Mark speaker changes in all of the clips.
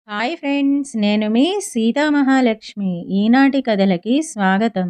Speaker 1: Hi friends, నేను మీ సీతామహాలక్ష్మి. ఈనాటి కథలకి స్వాగతం.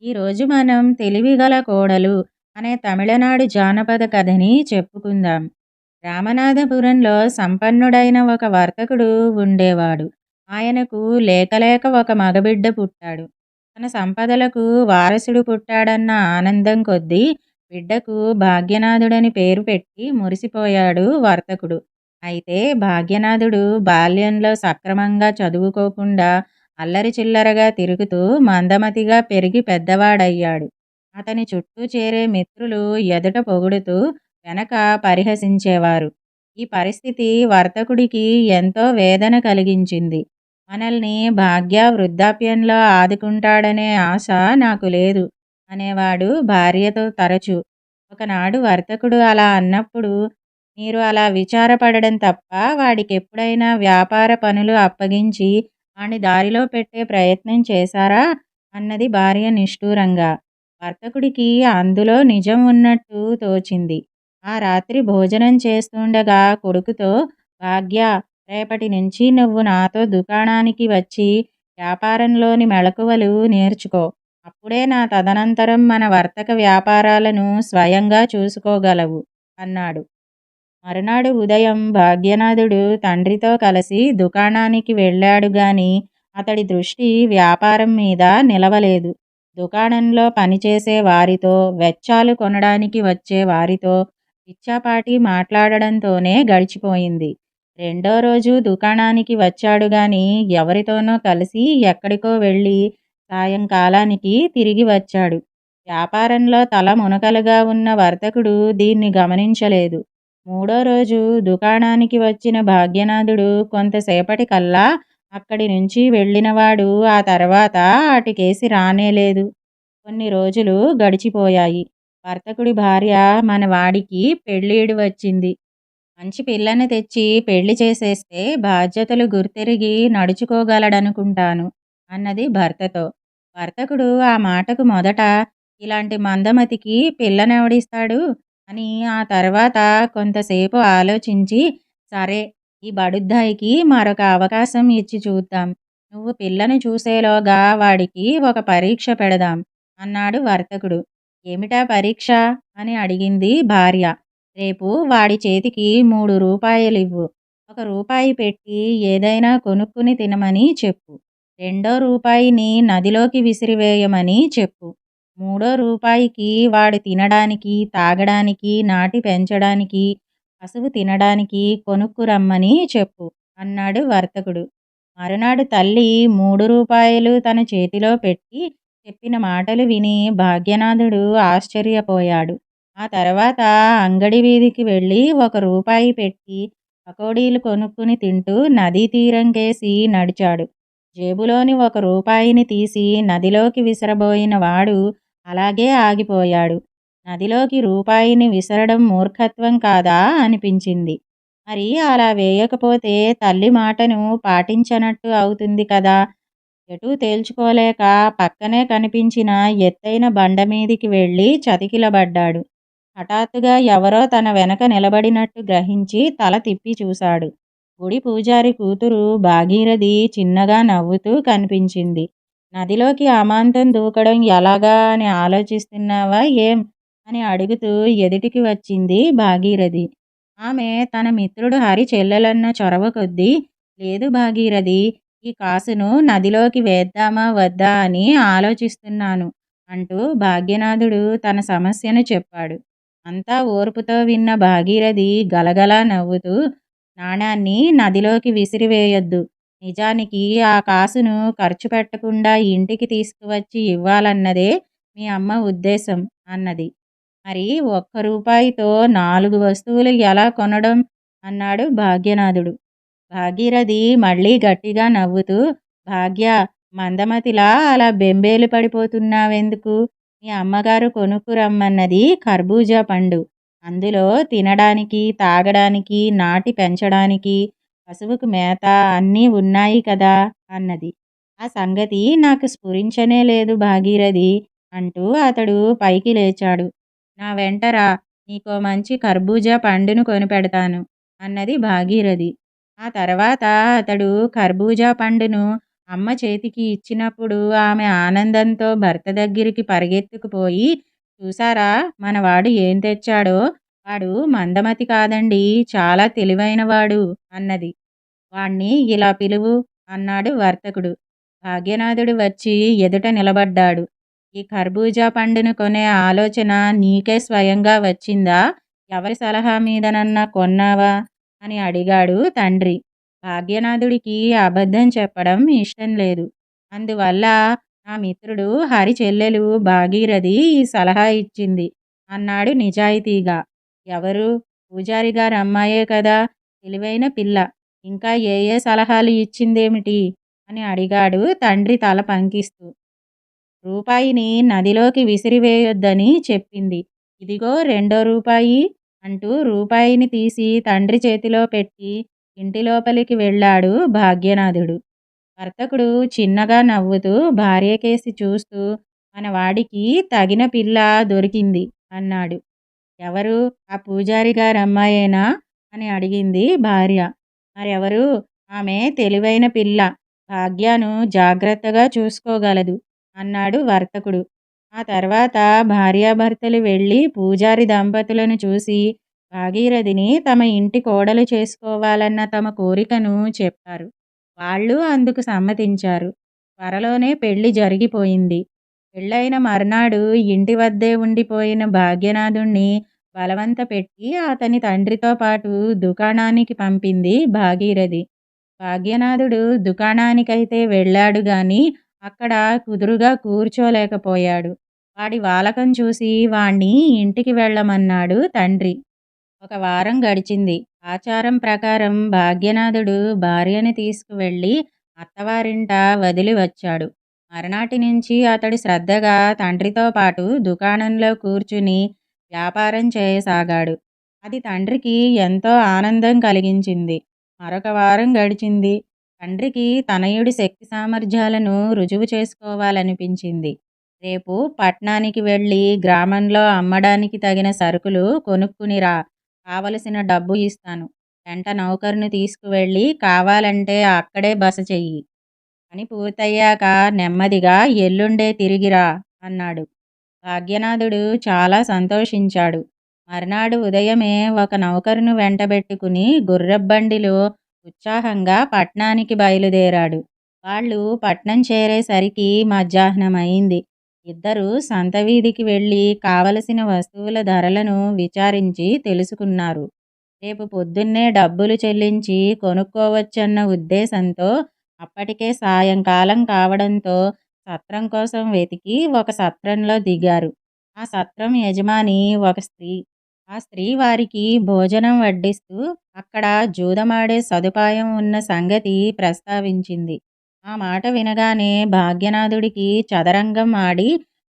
Speaker 1: ఈరోజు మనం తెలివిగల కోడలు అనే తమిళనాడు జానపద కథని చెప్పుకుందాం. రామనాథపురంలో సంపన్నుడైన ఒక వర్తకుడు ఉండేవాడు. ఆయనకు లేకలేక ఒక మగబిడ్డ పుట్టాడు. తన సంపదలకు వారసుడు పుట్టాడన్న ఆనందం కొద్దీ బిడ్డకు భాగ్యనాథుడని పేరు పెట్టి మురిసిపోయాడు వర్తకుడు. అయితే భాగ్యనాథుడు బాల్యంలో సక్రమంగా చదువుకోకుండా అల్లరి చిల్లరగా తిరుగుతూ మందమతిగా పెరిగి పెద్దవాడయ్యాడు. అతని చుట్టూ చేరే మిత్రులు ఎదుట పొగుడుతూ వెనక పరిహసించేవారు. ఈ పరిస్థితి వర్తకుడికి ఎంతో వేదన కలిగించింది. మనల్ని భాగ్య వృద్ధాప్యంలో ఆదుకుంటాడనే ఆశ నాకు లేదు అనేవాడు భార్యతో తరచు. ఒకనాడు వర్తకుడు అలా అన్నప్పుడు, మీరు అలా విచారపడడం తప్ప వాడికెప్పుడైనా వ్యాపార పనులు అప్పగించి వాణ్ణి దారిలో పెట్టే ప్రయత్నం చేశారా? అన్నది భార్య నిష్ఠూరంగా. వర్తకుడికి అందులో నిజం ఉన్నట్టు తోచింది. ఆ రాత్రి భోజనం చేస్తుండగా కొడుకుతో, భాగ్య, రేపటి నుంచి నువ్వు నాతో దుకాణానికి వచ్చి వ్యాపారంలోని మెళకువలు నేర్చుకో. అప్పుడే నా తదనంతరం మన వర్తక వ్యాపారాలను స్వయంగా చూసుకోగలవు అన్నాడు. మరునాడు ఉదయం భాగ్యనాథుడు తండ్రితో కలిసి దుకాణానికి వెళ్ళాడు గాని అతడి దృష్టి వ్యాపారం మీద నిలవలేదు. దుకాణంలో పనిచేసే వారితో, వెచ్చాలు కొనడానికి వచ్చే వారితో పిచ్చాపాటి మాట్లాడడంతోనే గడిచిపోయింది. రెండో రోజు దుకాణానికి వచ్చాడు గాని ఎవరితోనో కలిసి ఎక్కడికో వెళ్ళి సాయంకాలానికి తిరిగి వచ్చాడు. వ్యాపారంలో తల మునకలుగా ఉన్న వర్తకుడు దీన్ని గమనించలేదు. మూడో రోజు దుకాణానికి వచ్చిన భాగ్యనాథుడు కొంతసేపటికల్లా అక్కడి నుంచి వెళ్ళినవాడు ఆ తర్వాత అటుకేసి రానేలేదు. కొన్ని రోజులు గడిచిపోయాయి. వర్తకుడి భార్య, మన వాడికి పెళ్ళీడు వచ్చింది. మంచి పిల్లని తెచ్చి పెళ్లి చేసేస్తే బాధ్యతలు గుర్తెరిగి నడుచుకోగలడనుకుంటాను అన్నది భర్తతో. వర్తకుడు ఆ మాటకు మొదట, ఇలాంటి మందమతికి పిల్లనెవడిస్తాడు అని, ఆ తర్వాత కొంతసేపు ఆలోచించి, సరే, ఈ బడుద్దాయికి మరొక అవకాశం ఇచ్చి చూద్దాం. నువ్వు పిల్లని చూసేలోగా వాడికి ఒక పరీక్ష పెడదాం అన్నాడు వర్తకుడు. ఏమిటా పరీక్ష అని అడిగింది భార్య. రేపు వాడి చేతికి 3 రూపాయలివ్వు. 1 రూపాయి పెట్టి ఏదైనా కొనుక్కుని తినమని చెప్పు. రెండో రూపాయిని నదిలోకి విసిరివేయమని చెప్పు. మూడో రూపాయికి వాడు తినడానికి, తాగడానికి, నాటి పెంచడానికి, పశువు తినడానికి కొనుక్కురమ్మని చెప్పు అన్నాడు వర్తకుడు. మరునాడు తల్లి 3 రూపాయలు తన చేతిలో పెట్టి చెప్పిన మాటలు విని భాగ్యనాథుడు ఆశ్చర్యపోయాడు. ఆ తర్వాత అంగడి వీధికి వెళ్ళి 1 రూపాయి పెట్టి పకోడీలు కొనుక్కుని తింటూ నదీ తీరం కేసి నడిచాడు. జేబులోని 1 రూపాయిని తీసి నదిలోకి విసరబోయిన వాడు అలాగే ఆగిపోయాడు. నదిలోకి రూపాయిని విసరడం మూర్ఖత్వం కాదా అనిపించింది. మరి అలా వేయకపోతే తల్లి మాటను పాటించనట్టు అవుతుంది కదా. ఎటూ తేల్చుకోలేక పక్కనే కనిపించిన ఎత్తైన బండ మీదికి వెళ్ళి చతికిలబడ్డాడు. హఠాత్తుగా ఎవరో తన వెనక నిలబడినట్టు గ్రహించి తల తిప్పి చూశాడు. గుడి పూజారి కూతురు భాగీరథి చిన్నగా నవ్వుతూ కనిపించింది. నదిలోకి అమాంతం దూకడం ఎలాగా అని ఆలోచిస్తున్నావా ఏం అని అడుగుతూ ఎదుటికి వచ్చింది భాగీరథి. ఆమె తన మిత్రుడు హరి చెల్లెలన్న చొరవ కొద్దీ, లేదు భాగీరథి, ఈ కాసును నదిలోకి వేద్దామా వద్దా అని ఆలోచిస్తున్నాను అంటూ భాగ్యనాథుడు తన సమస్యను చెప్పాడు. అంతా ఓర్పుతో విన్న భాగీరథి గలగలా నవ్వుతూ, నాణాన్ని నదిలోకి విసిరివేయొద్దు. నిజానికి ఆ కాసును ఖర్చు పెట్టకుండా ఇంటికి తీసుకువచ్చి ఇవ్వాలన్నదే మీ అమ్మ ఉద్దేశం అన్నది. మరి 1 రూపాయితో 4 వస్తువులు ఎలా కొనడం అన్నాడు భాగ్యనాథుడు. భాగీరథి మళ్ళీ గట్టిగా నవ్వుతూ, భాగ్య, మందమతిలా అలా బెంబేలు పడిపోతున్నావెందుకు? మీ అమ్మగారు కొనుక్కురమ్మన్నది కర్బూజా పండు. అందులో తినడానికి, తాగడానికి, నాటి పెంచడానికి, పశువుకు మేత అన్నీ ఉన్నాయి కదా అన్నది. ఆ సంగతి నాకు స్ఫురించనే లేదు భాగీరథి అంటూ అతడు పైకి లేచాడు. నా వెంటరా, నీకో మంచి కర్బూజా పండును కొనిపెడతాను అన్నది భాగీరథి. ఆ తర్వాత అతడు కర్బూజా పండును అమ్మ చేతికి ఇచ్చినప్పుడు ఆమె ఆనందంతో భర్త దగ్గరికి పరిగెత్తుకుపోయి, చూసారా మనవాడు ఏం తెచ్చాడో, వాడు మందమతి కాదండి, చాలా తెలివైనవాడు అన్నది. వాణ్ణి ఇలా పిలువు అన్నాడు వర్తకుడు. భాగ్యనాథుడు వచ్చి ఎదుట నిలబడ్డాడు. ఈ కర్బూజా పండును కొనే ఆలోచన నీకే స్వయంగా వచ్చిందా? ఎవరి సలహా మీదనన్నా కొన్నావా? అని అడిగాడు తండ్రి. భాగ్యనాథుడికి అబద్ధం చెప్పడం ఇష్టం లేదు. అందువల్ల నా మిత్రుడు హరి చెల్లెలు భాగీరథి ఈ సలహా ఇచ్చింది అన్నాడు నిజాయితీగా. ఎవరు? పూజారి గారి అమ్మాయే కదా, తెలివైన పిల్ల. ఇంకా ఏ ఏ సలహాలు ఇచ్చిందేమిటి అని అడిగాడు తండ్రి తల పంకిస్తూ. రూపాయిని నదిలోకి విసిరివేయొద్దని చెప్పింది. ఇదిగో రెండో రూపాయి అంటూ రూపాయిని తీసి తండ్రి చేతిలో పెట్టి ఇంటి లోపలికి వెళ్ళాడు భాగ్యనాథుడు. వర్తకుడు చిన్నగా నవ్వుతూ భార్యకేసి చూస్తూ, మన వాడికి తగిన పిల్ల దొరికింది అన్నాడు. ఎవరు? ఆ పూజారి గారి అమ్మాయేనా అని అడిగింది భార్య. మరెవరు? ఆమె తెలివైన పిల్ల, భాగ్యను జాగ్రత్తగా చూసుకోగలదు అన్నాడు వర్తకుడు. ఆ తర్వాత భార్యాభర్తలు వెళ్ళి పూజారి దంపతులను చూసి భాగీరథిని తమ ఇంటి కోడలు చేసుకోవాలన్న తమ కోరికను చెప్పారు. వాళ్ళు అందుకు సమ్మతించారు. త్వరలోనే పెళ్లి జరిగిపోయింది. పెళ్ళైన మర్నాడు ఇంటి వద్దే ఉండిపోయిన భాగ్యనాథుణ్ణి బలవంత పెట్టి అతని తండ్రితో పాటు దుకాణానికి పంపింది భాగీరథి. భాగ్యనాథుడు దుకాణానికైతే వెళ్ళాడు గాని అక్కడ కుదురుగా కూర్చోలేకపోయాడు. వాడి వాలకం చూసి వాణ్ణి ఇంటికి వెళ్ళమన్నాడు తండ్రి. ఒక వారం గడిచింది. ఆచారం ప్రకారం భాగ్యనాథుడు భార్యని తీసుకువెళ్ళి అత్తవారింట వదిలి వచ్చాడు. మరునాటి నుంచి అతడు శ్రద్ధగా తండ్రితో పాటు దుకాణంలో కూర్చుని వ్యాపారం చేయసాగాడు. అది తండ్రికి ఎంతో ఆనందం కలిగించింది. మరొక వారం గడిచింది. తండ్రికి తనయుడి శక్తి సామర్థ్యాలను రుజువు చేసుకోవాలనిపించింది. రేపు పట్నానికి వెళ్ళి గ్రామంలో అమ్మడానికి తగిన సరుకులు కొనుక్కునిరా, కావలసిన డబ్బు ఇస్తాను. వెంట నౌకరుని తీసుకువెళ్ళి కావాలంటే అక్కడే బస చెయ్యి. పని పూర్తయ్యాక నెమ్మదిగా ఎల్లుండే తిరిగిరా అన్నాడు. భాగ్యనాథుడు చాలా సంతోషించాడు. మర్నాడు ఉదయమే ఒక నౌకరును వెంటబెట్టుకుని గుర్రబండిలో ఉత్సాహంగా పట్నానికి బయలుదేరాడు. వాళ్ళు పట్నం చేరేసరికి మధ్యాహ్నం అయింది. ఇద్దరూ సంతవీధికి వెళ్ళి కావలసిన వస్తువుల ధరలను విచారించి తెలుసుకున్నారు. రేపు పొద్దున్నే డబ్బులు చెల్లించి కొనుక్కోవచ్చన్న ఉద్దేశంతో అప్పటికే సాయంకాలం కావడంతో సత్రం కోసం వెతికి ఒక సత్రంలో దిగారు. ఆ సత్రం యజమాని ఒక స్త్రీ. ఆ స్త్రీ వారికి భోజనం వడ్డిస్తూ అక్కడ జూదమాడే సదుపాయం ఉన్న సంగతి ప్రస్తావించింది. ఆ మాట వినగానే భాగ్యనాథుడికి చదరంగం ఆడి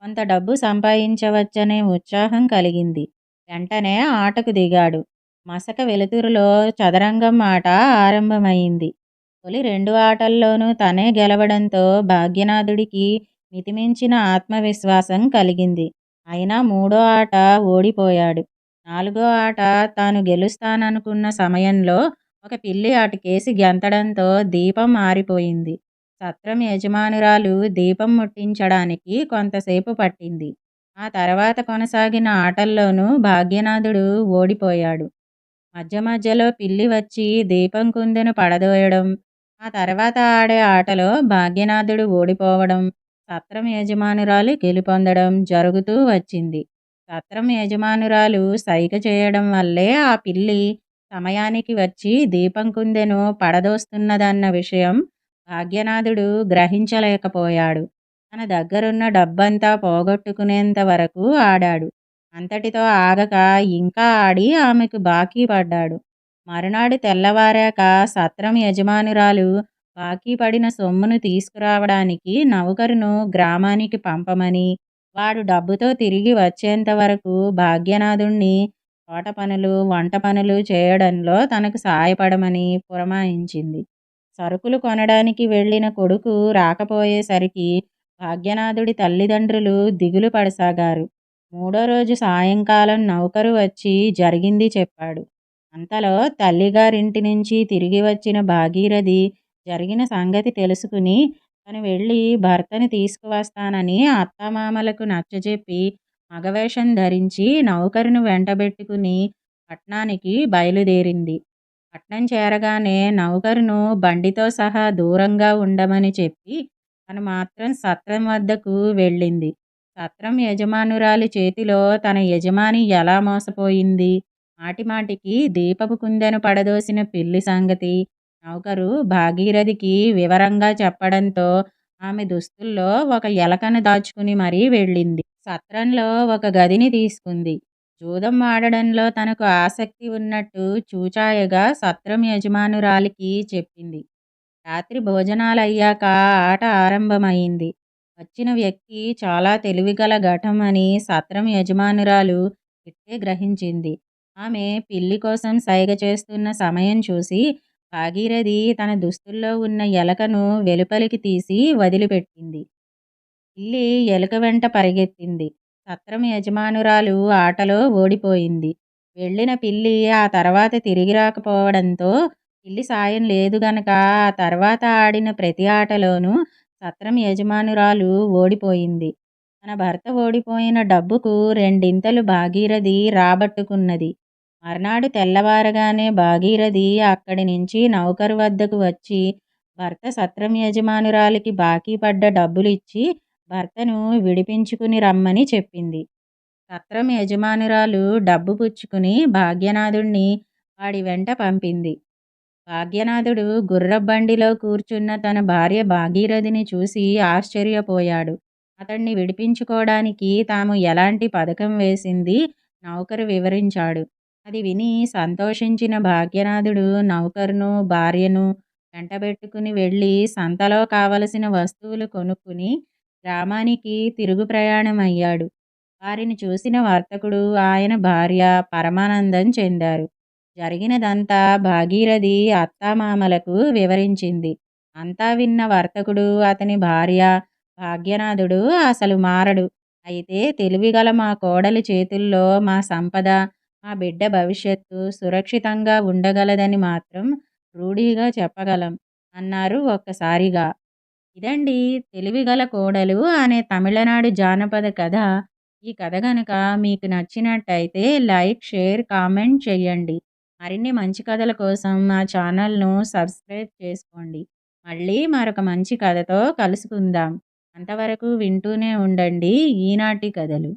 Speaker 1: కొంత డబ్బు సంపాదించవచ్చనే ఉత్సాహం కలిగింది. వెంటనే ఆటకు దిగాడు. మసక వెలుతురులో చదరంగం ఆట ఆరంభమైంది. తొలి 2 ఆటల్లోనూ తనే గెలవడంతో భాగ్యనాథుడికి మితిమించిన ఆత్మవిశ్వాసం కలిగింది. అయినా 3వ ఆట ఓడిపోయాడు. 4వ ఆట తాను గెలుస్తాననుకున్న సమయంలో ఒక పిల్లి అటుకేసి గెంతడంతో దీపం ఆరిపోయింది. సత్రం యజమానురాలు దీపం ముట్టించడానికి కొంతసేపు పట్టింది. ఆ తర్వాత కొనసాగిన ఆటల్లోనూ భాగ్యనాథుడు ఓడిపోయాడు. మధ్య మధ్యలో పిల్లి వచ్చి దీపం కుందెను పడదోయడం, ఆ తర్వాత ఆడే ఆటలో భాగ్యనాథుడు ఓడిపోవడం, సత్రం యజమానురాలు గెలుపొందడం జరుగుతూ వచ్చింది. సత్రం యజమానురాలు సైగ చేయడం వల్లే ఆ పిల్లి సమయానికి వచ్చి దీపం కుందెను పడదోస్తున్నదన్న విషయం భాగ్యనాథుడు గ్రహించలేకపోయాడు. తన దగ్గరున్న డబ్బంతా పోగొట్టుకునేంత వరకు ఆడాడు. అంతటితో ఆగక ఇంకా ఆడి ఆమెకు బాకీ పడ్డాడు. మరునాడు తెల్లవారాక సత్రం యజమానురాలు బాకీ పడిన సొమ్మును తీసుకురావడానికి నౌకరును గ్రామానికి పంపమని, వాడు డబ్బుతో తిరిగి వచ్చేంత వరకు భాగ్యనాథుణ్ణి తోట పనులు, వంట పనులు చేయడంలో తనకు సాయపడమని పురమాయించింది. సరుకులు కొనడానికి వెళ్ళిన కొడుకు రాకపోయేసరికి భాగ్యనాథుడి తల్లిదండ్రులు దిగులు పడసాగారు. 3వ రోజు సాయంకాలం నౌకరు వచ్చి జరిగింది చెప్పాడు. అంతలో తల్లిగారింటి నుంచి తిరిగి వచ్చిన భాగీరథి జరిగిన సంగతి తెలుసుకుని తను వెళ్ళి భర్తని తీసుకువస్తానని అత్తామామలకు నచ్చజెప్పి మగవేషం ధరించి నౌకరును వెంటబెట్టుకుని పట్నానికి బయలుదేరింది. పట్నం చేరగానే నౌకరును బండితో సహా దూరంగా ఉండమని చెప్పి తను మాత్రం సత్రం వద్దకు వెళ్ళింది. సత్రం యజమానురాలి చేతిలో తన యజమాని ఎలా మోసపోయింది, మాటిమాటికి దీపపు కుందెను పడదోసిన పిల్లి సంగతి నౌకరు భాగీరథికి వివరంగా చెప్పడంతో ఆమె దుస్తుల్లో ఒక ఎలకను దాచుకుని మరీ వెళ్ళింది. సత్రంలో ఒక గదిని తీసుకుంది. జూదం ఆడడంలో తనకు ఆసక్తి ఉన్నట్టు చూచాయగా సత్రం యజమానురాలికి చెప్పింది. రాత్రి భోజనాలయ్యాక ఆట ఆరంభమైంది. వచ్చిన వ్యక్తి చాలా తెలివిగల ఘటం అని సత్రం యజమానురాలు ఇట్టే గ్రహించింది. ఆమె పిల్లి కోసం సైగ చేస్తున్న సమయం చూసి భాగీరథి తన దుస్తుల్లో ఉన్న ఎలకను వెలుపలికి తీసి వదిలిపెట్టింది. పిల్లి ఎలుక వెంట పరిగెత్తింది. సత్రం యజమానురాలు ఆటలో ఓడిపోయింది. వెళ్ళిన పిల్లి ఆ తర్వాత తిరిగి రాకపోవడంతో పిల్లి సాయం లేదు గనక ఆ తర్వాత ఆడిన ప్రతి ఆటలోనూ సత్రం యజమానురాలు ఓడిపోయింది. తన భర్త ఓడిపోయిన డబ్బుకు రెండింతలు భాగీరథి రాబట్టుకున్నది. మర్నాడు తెల్లవారగానే భాగీరథి అక్కడి నుంచి నౌకరు వద్దకు వచ్చి భర్త సత్రం యజమానురాలికి బాకీ పడ్డ డబ్బులిచ్చి భర్తను విడిపించుకుని రమ్మని చెప్పింది. సత్రం యజమానురాలు డబ్బు పుచ్చుకుని భాగ్యనాథుణ్ణి వాడి వెంట పంపింది. భాగ్యనాథుడు గుర్రబండిలో కూర్చున్న తన భార్య భాగీరథిని చూసి ఆశ్చర్యపోయాడు. అతన్ని విడిపించుకోవడానికి తాము ఎలాంటి పథకం వేసింది నౌకరు వివరించాడు. అది విని సంతోషించిన భాగ్యనాథుడు నౌకరును భార్యను వెంటబెట్టుకుని వెళ్ళి సంతలో కావలసిన వస్తువులు కొనుక్కుని గ్రామానికి తిరుగు ప్రయాణమయ్యాడు. వారిని చూసిన వర్తకుడు ఆయన భార్య పరమానందం చెందారు. జరిగినదంతా భాగీరథి అత్తామామలకు వివరించింది. అంతా విన్న వర్తకుడు అతని భార్య భాగ్యనాథుడు అసలు మారడు. అయితే తెలివిగల మా కోడలి చేతుల్లో మా సంపద, మా బిడ్డ భవిష్యత్తు సురక్షితంగా ఉండగలదని మాత్రం రూఢీగా చెప్పగలం అన్నారు ఒక్కసారిగా. ఇదండి 'తెలివిగల కోడలు' అనే తమిళనాడు జానపద కథ. ఈ కథ గనక మీకు నచ్చినట్టయితే లైక్, షేర్, కామెంట్ చేయండి. మరిన్ని మంచి కథల కోసం మా ఛానల్‌ను సబ్స్క్రైబ్ చేసుకోండి. మళ్ళీ మరొక మంచి కథతో కలుసుకుందాం. అంతవరకు వింటూనే ఉండండి ఈనాటి కథలు.